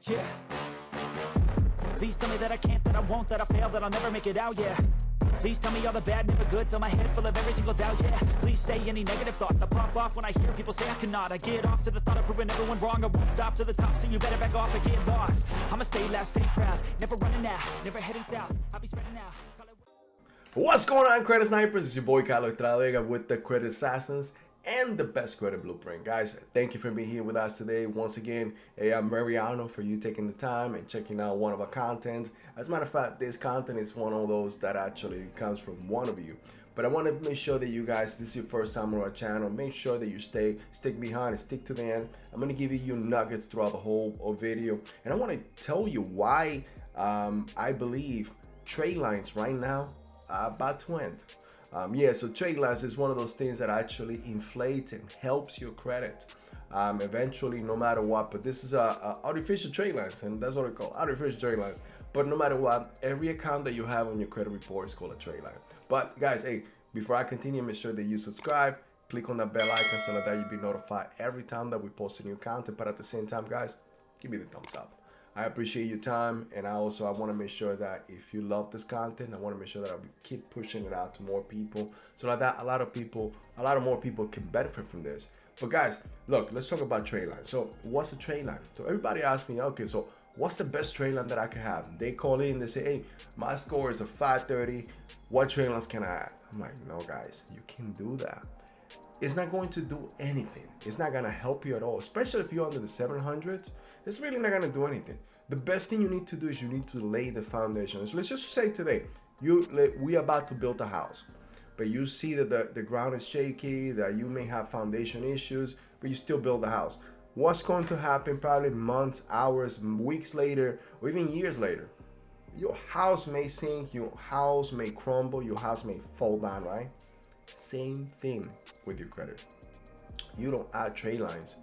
Yeah. Please tell me that I can't, that I won't, that I fail, that I'll never make it out, yeah. Please tell me all the bad, never good, fill my head full of every single doubt, yeah. Please say any negative thoughts, I pop off when I hear people say I cannot. I get off to the thought of proving everyone wrong, I won't stop to the top, so you better back off and get lost. I'ma stay loud, stay proud, never running out, never heading south, I'll be spreading out. What's going on, Credit Snipers? It's your boy Carlos Tradeline with the Credit Assassins and the best credit blueprint. Guys, thank you for being here with us today. Once again, I'm very honored for you taking the time and checking out one of our content. As a matter of fact, this content is one of those that actually comes from one of you. But I want to make sure that you guys, this is your first time on our channel, make sure that you stick behind and stick to the end. I'm going to give you nuggets throughout the whole video. And I want to tell you why I believe Tradelines right now about to end. So Tradelines is one of those things that actually inflates and helps your credit eventually, no matter what. But this is a artificial Tradelines, and that's what I call artificial Tradelines. But no matter what, every account that you have on your credit report is called a Tradeline. But guys, hey, before I continue, make sure that you subscribe, click on that bell icon so that you'll be notified every time that we post a new content. But at the same time, guys, give me the thumbs up. I appreciate your time, and I want to make sure that if you love this content, I want to make sure that I keep pushing it out to more people, so that a lot of more people can benefit from this. But guys, look, let's talk about Tradeline. So what's a Tradeline? So everybody asks me, okay, so what's the best Tradeline that I can have? They call in, they say, hey, my score is a 530. What Tradelines can I add? I'm like, no, guys, you can do that. It's not going to do anything. It's not going to help you at all, especially if you're under the 700s. It's really not going to do anything. The best thing you need to do is you need to lay the foundation. So let's just say today, we are about to build a house, but you see that the ground is shaky, that you may have foundation issues, but you still build the house. What's going to happen probably months, hours, weeks later, or even years later? Your house may sink, your house may crumble, your house may fall down, right? Same thing with your credit. You don't add Tradelines.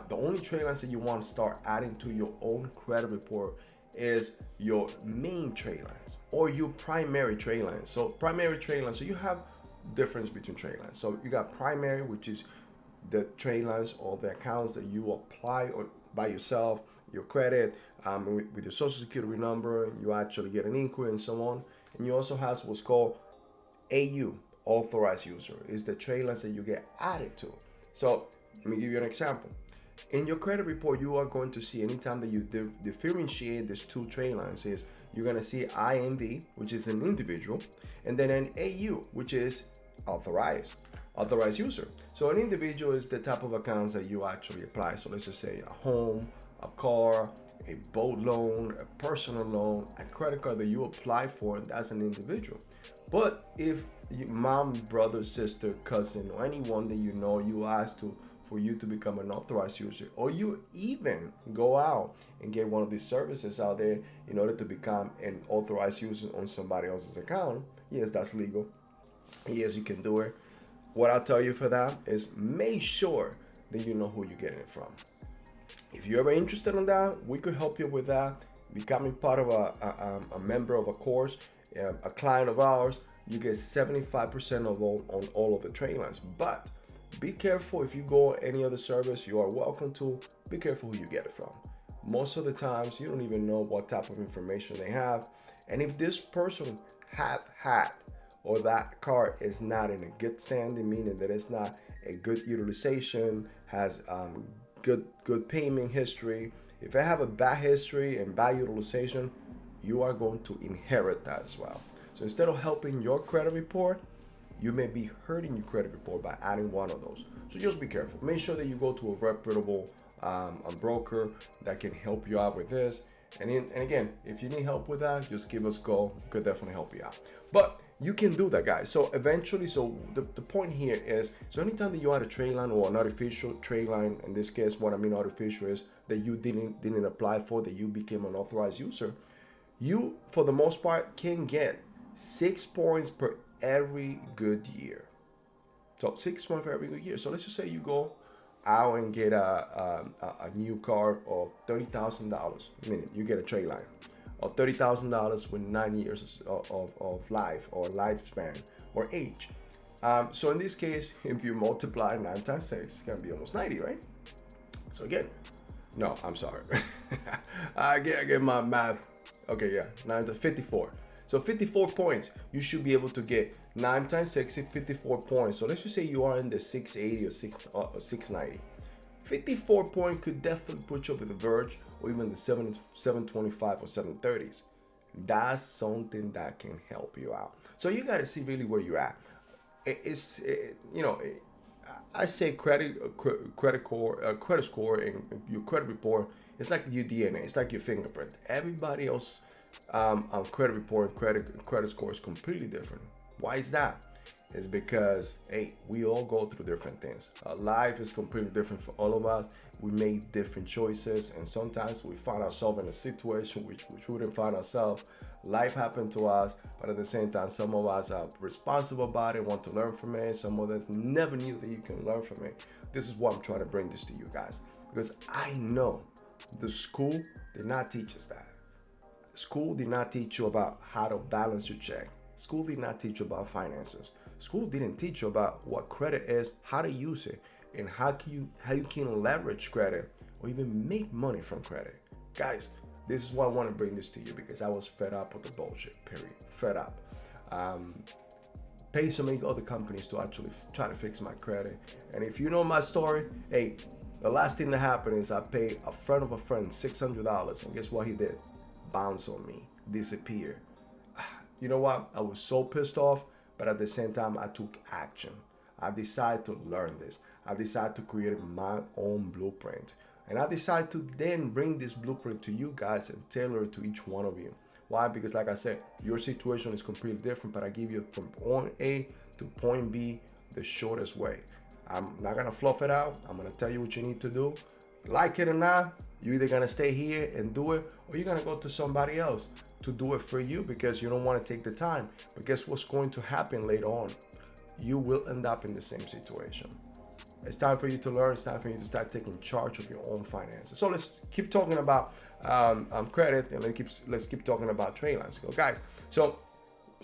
The only Tradelines that you want to start adding to your own credit report is your main Tradelines or your primary Tradelines. So primary Tradelines, so you have difference between Tradelines. So you got primary, which is the Tradelines or the accounts that you apply or by yourself, your credit, with your social security number, you actually get an inquiry and so on. And you also have what's called AU, Authorized User, is the Tradelines that you get added to. So let me give you an example. In your credit report, you are going to see anytime that you differentiate these two Tradelines is you're going to see IND, which is an individual, and then an AU, which is authorized user. So an individual is the type of accounts that you actually apply. So let's just say a home, a car, a boat loan, a personal loan, a credit card that you apply for, that's an individual. But if your mom, brother, sister, cousin, or anyone that you know, you ask for you to become an authorized user, or you even go out and get one of these services out there in order to become an authorized user on somebody else's account, yes, that's legal. Yes, you can do it. What I'll tell you for that is make sure that you know who you're getting it from. If you're ever interested in that, we could help you with that. Becoming part of a member of a course, a client of ours, you get 75% of on all of the Tradelines. But be careful if you go any other service, you are welcome to. Be careful who you get it from. Most of the times, you don't even know what type of information they have. And if this person have had or that card is not in a good standing, meaning that it's not a good utilization, has good payment history. If I have a bad history and bad utilization, you are going to inherit that as well. So instead of helping your credit report, you may be hurting your credit report by adding one of those. So just be careful. Make sure that you go to a reputable broker that can help you out with this. And again, if you need help with that, just give us a call. We could definitely help you out. But you can do that, guys. So eventually, the point here is, so anytime that you add a Tradeline or an artificial Tradeline, in this case, what I mean artificial is that you didn't apply for, that you became an authorized user, you, for the most part, can get 6 points per every good year. So 6 points for every good year. So let's just say you go out and get a new car of $30,000, meaning you get a Tradeline of $30,000 with 9 years of life or lifespan or age. So in this case, if you multiply 9 times 6, it's gonna be almost 90, right? So again, No, I'm sorry. I get my math. Okay, yeah, 9 to 54. So 54 points, you should be able to get 9 times 6 is 54 points. So let's just say you are in the 680 or 690. 54 point could definitely put you up with the verge or even the 725 or 730s. That's something that can help you out. So you got to see really where you're at. I say credit score and your credit report. It's like your DNA. It's like your fingerprint. Everybody else credit report and credit score is completely different. Why is that? It's because, hey, we all go through different things. Life is completely different for all of us. We make different choices, and sometimes we find ourselves in a situation which we wouldn't find ourselves. Life happened to us, but at the same time, some of us are responsible about it, want to learn from it. Some of us never knew that you can learn from it. This is why I'm trying to bring this to you guys, because I know the school did not teach us that. School did not teach you about how to balance your check. School did not teach you about finances. School didn't teach you about what credit is, how to use it, and how you can leverage credit or even make money from credit. Guys, this is why I want to bring this to you, because I was fed up with the bullshit, period. Fed up. Paid so many other companies to actually try to fix my credit. And if you know my story, hey, the last thing that happened is I paid a friend of a friend $600, and guess what he did? Bounce on me, disappear. You know what? I was so pissed off, but at the same time, I took action. I decided to learn this. I decided to create my own blueprint. And I decided to then bring this blueprint to you guys and tailor it to each one of you. Why? Because like I said, your situation is completely different, but I give you from point A to point B the shortest way. I'm not gonna fluff it out. I'm gonna tell you what you need to do. Like it or not, you're either gonna stay here and do it, or you're gonna go to somebody else to do it for you because you don't want to take the time. But guess what's going to happen later on? You will end up in the same situation. It's time for you to learn. It's time for you to start taking charge of your own finances. So let's keep talking about credit, and let's keep talking about Tradelines. So guys, so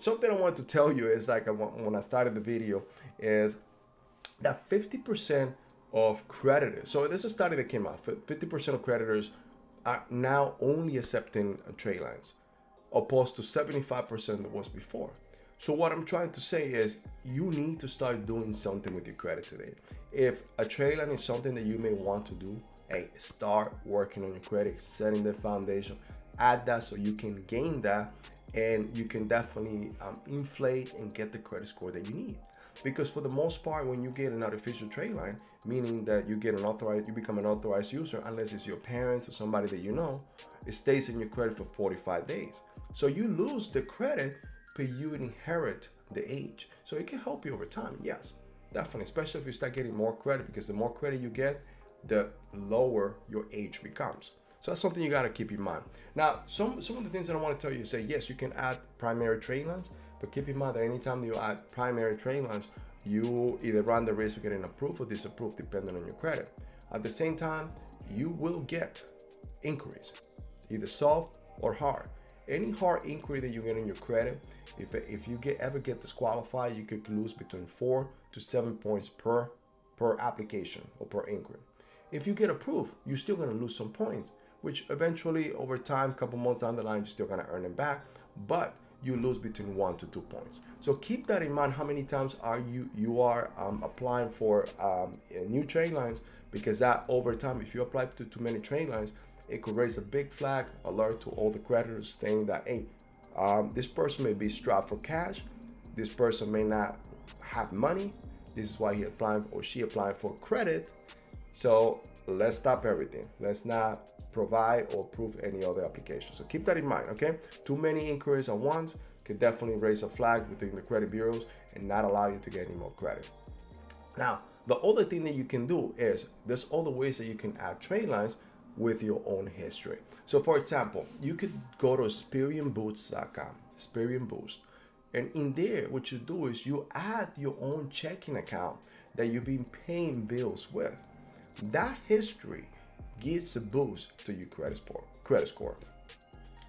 something I want to tell you is, like when I started the video, is that 50% of creditors, so there's a study that came out, 50% of creditors are now only accepting Tradelines, opposed to 75% that was before. So what I'm trying to say is you need to start doing something with your credit today. If a Tradeline is something that you may want to do, hey, start working on your credit, setting the foundation, add that so you can gain that, and you can definitely inflate and get the credit score that you need. Because for the most part, when you get an artificial Tradeline, meaning that you become an authorized user, unless it's your parents or somebody that you know, it stays in your credit for 45 days. So you lose the credit, but you inherit the age. So it can help you over time, yes, definitely, especially if you start getting more credit, because the more credit you get, the lower your age becomes. So that's something you got to keep in mind. Now, some of the things that I want to tell you is say, yes, you can add primary Tradelines, but keep in mind that anytime you add primary Tradelines, you either run the risk of getting approved or disapproved depending on your credit. At the same time, you will get inquiries, either soft or hard. Any hard inquiry that you get in your credit, if you ever get disqualified, you could lose between 4 to 7 points per application or per inquiry. If you get approved, you're still going to lose some points, which eventually over time, a couple months down the line, you're still going to earn them back, but you lose between 1 to 2 points. So keep that in mind. How many times are you are applying for new Tradelines, because that over time, if you apply to too many Tradelines, it could raise a big flag alert to all the creditors saying that, hey, this person may be strapped for cash, this person may not have money, this is why he applying or she applying for credit. So let's stop everything. Let's not provide or approve any other application. So keep that in mind, okay? Too many inquiries at once could definitely raise a flag within the credit bureaus and not allow you to get any more credit. Now, the other thing that you can do is there's other ways that you can add Tradelines with your own history. So for example, you could go to ExperienceBoost.com, Experience Boost, and in there, what you do is you add your own checking account that you've been paying bills with. That history gives a boost to your credit score.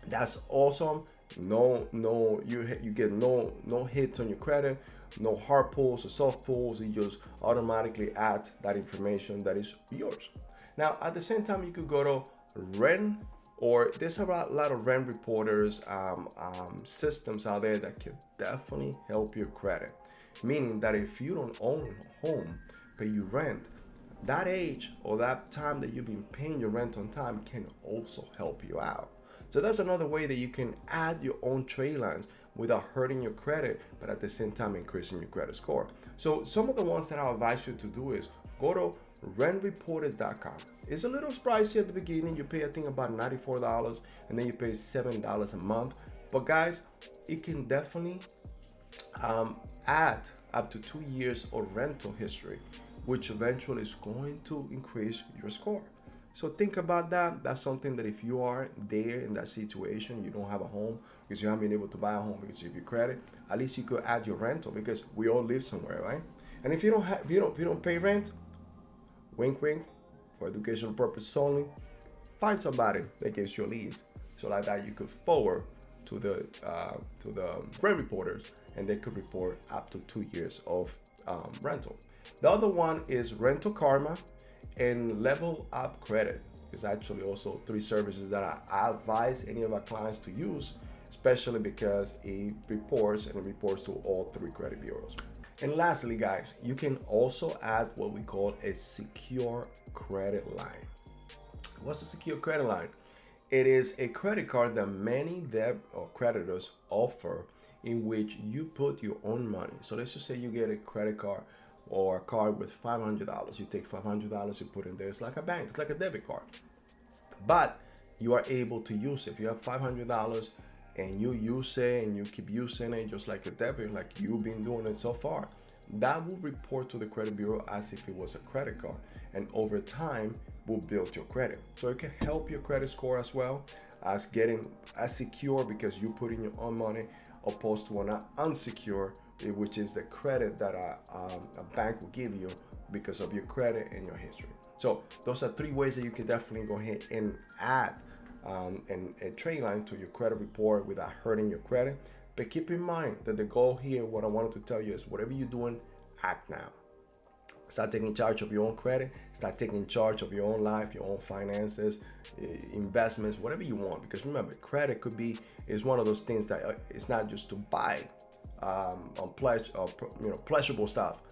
That's awesome. You get no hits on your credit, no hard pulls or soft pulls. You just automatically add that information that is yours. Now, at the same time, you could go to rent, or there's a lot of rent reporters systems out there that can definitely help your credit. Meaning that if you don't own a home, but you rent, that age or that time that you've been paying your rent on time can also help you out. So that's another way that you can add your own trade lines without hurting your credit, but at the same time increasing your credit score. So some of the ones that I advise you to do is go to rentreported.com. It's a little pricey at the beginning. You pay, I think, about $94, and then you pay $7 a month. But guys, it can definitely add up to 2 years of rental history, which eventually is going to increase your score. So think about that. That's something that if you are there in that situation, you don't have a home because you haven't been able to buy a home because of your credit, at least you could add your rental, because we all live somewhere, right? And if you don't pay rent, wink wink, for educational purposes only, find somebody that gives you a lease, so like that you could forward to the rent reporters, and they could report up to 2 years of rental. The other one is Rental Karma and Level Up Credit. It's actually also 3 services that I advise any of our clients to use, especially because it reports to all 3 credit bureaus. And lastly, guys, you can also add what we call a secure credit line. What's a secure credit line? It is a credit card that many debt or creditors offer, in which you put your own money. So let's just say you get a credit card or a card with $500. You take $500, you put in there. It's like a bank, it's like a debit card. But you are able to use it. If you have $500 and you use it and you keep using it just like a debit, like you've been doing it so far, that will report to the credit bureau as if it was a credit card. And over time, will build your credit. So it can help your credit score as well as getting as secure, because you put in your own money, opposed to an unsecure, which is the credit that a bank will give you because of your credit and your history. So those are 3 ways that you can definitely go ahead and add a trade line to your credit report without hurting your credit. But keep in mind that the goal here, what I wanted to tell you, is whatever you're doing, act now. Start taking charge of your own credit. Start taking charge of your own life, your own finances, investments, whatever you want. Because remember, credit is one of those things that it's not just to buy pleasurable stuff.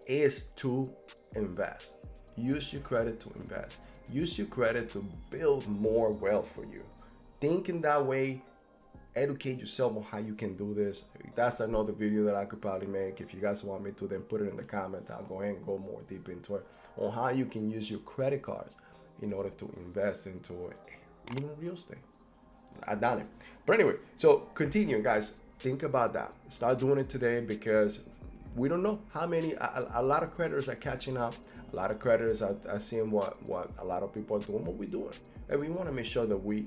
It's to invest. Use your credit to invest. Use your credit to build more wealth for you. Think in that way. Educate yourself on how you can do this. That's another video that I could probably make. If you guys want me to, then put it in the comments. I'll go ahead and go more deep into it on how you can use your credit cards in order to invest into even real estate. I've done it. But anyway, so continue, guys. Think about that. Start doing it today, because we don't know how many, a lot of creditors are catching up. A lot of creditors are seeing what a lot of people are doing, what we're doing. And we want to make sure that we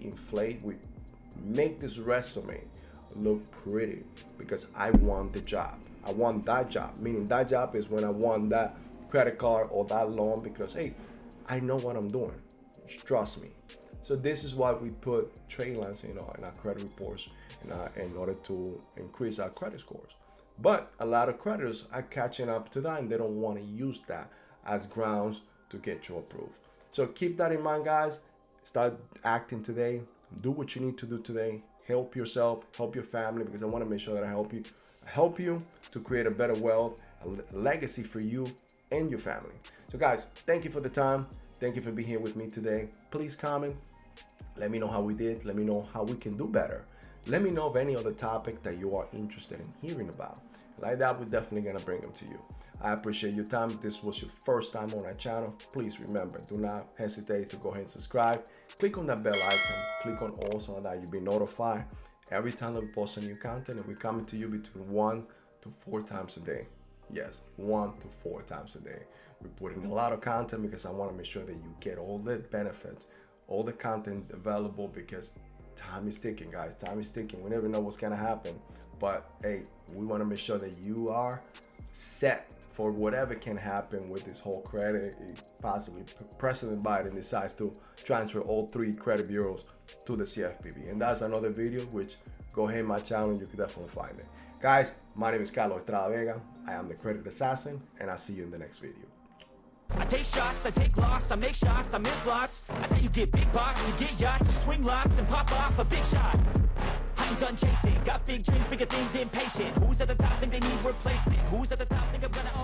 make this resume look pretty, because I want the job. I want that job, meaning that job is when I want that credit card or that loan, because hey, I know what I'm doing. Trust me. So this is why we put trade lines in our credit reports in order to increase our credit scores. But a lot of creditors are catching up to that, and they don't want to use that as grounds to get you approved. So keep that in mind, guys. Start acting today. Do what you need to do today. Help yourself, help your family, because I want to make sure that I help you to create a better wealth, a legacy for you and your family. So guys, thank you for the time. Thank you for being here with me today. Please comment. Let me know how we did. Let me know how we can do better. Let me know of any other topic that you are interested in hearing about. Like that, we're definitely going to bring them to you. I appreciate your time. If this was your first time on our channel, please remember, do not hesitate to go ahead and subscribe. Click on that bell icon. Click on all so that you'll be notified every time that we post a new content, and we're coming to you between 1 to 4 times a day. Yes, 1 to 4 times a day. We're putting a lot of content because I want to make sure that you get all the benefits, all the content available, because time is ticking, guys. Time is ticking. We never know what's going to happen. But hey, we want to make sure that you are set for whatever can happen with this whole credit. Possibly President Biden decides to transfer all 3 credit bureaus to the CFPB. And that's another video, which go ahead my channel, you can definitely find it. Guys, my name is Carlos Estrada Vega. I am the Credit Assassin, and I'll see you in the next video. I take shots, I take loss, I make shots, I miss lots. I tell you get big box, you get yachts, you swing lots and pop off a big shot. I ain't done chasing, got big dreams, bigger things, impatient. Who's at the top think they need replacement? Who's at the top think I'm gonna